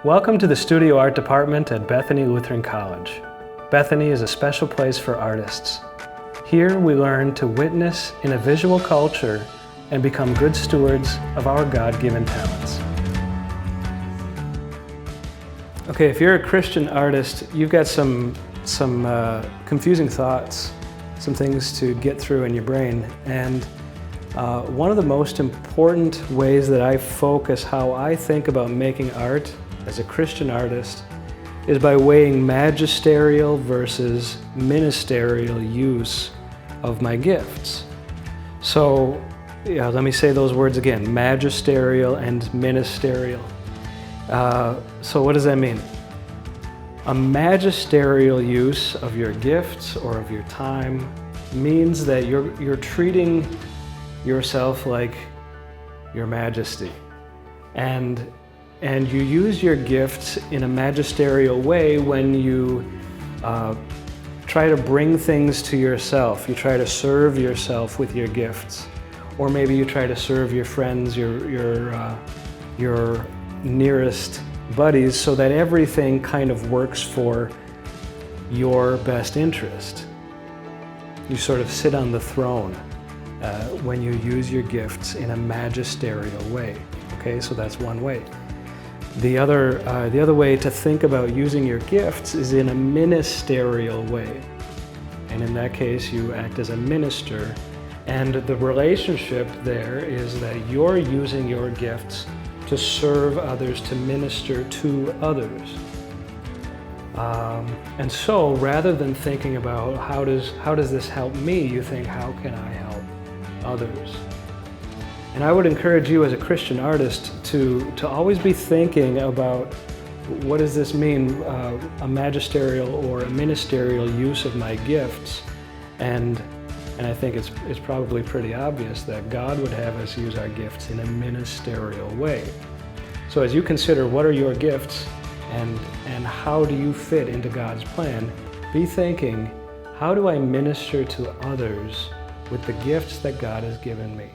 Welcome to the Studio Art Department at Bethany Lutheran College. Bethany is a special place for artists. Here we learn to witness in a visual culture and become good stewards of our God-given talents. Okay, if you're a Christian artist, you've got some confusing thoughts, some things to get through in your brain. And one of the most important ways that I focus how I think about making art as a Christian artist is by weighing magisterial versus ministerial use of my gifts. So, let me say those words again, magisterial and ministerial. So what does that mean? A magisterial use of your gifts or of your time means that you're treating yourself like your majesty. And you use your gifts in a magisterial way when you try to bring things to yourself. You try to serve yourself with your gifts. Or maybe you try to serve your friends, your nearest buddies, so that everything kind of works for your best interest. You sort of sit on the throne when you use your gifts in a magisterial way. Okay, so that's one way. The other way to think about using your gifts is in a ministerial way. And in that case, you act as a minister. And the relationship there is that you're using your gifts to serve others, to minister to others. And so rather than thinking about how does this help me, you think, how can I help others? And I would encourage you as a Christian artist to always be thinking about, what does this mean, a magisterial or a ministerial use of my gifts? And I think it's probably pretty obvious that God would have us use our gifts in a ministerial way. So as you consider what are your gifts and how do you fit into God's plan, be thinking, how do I minister to others with the gifts that God has given me?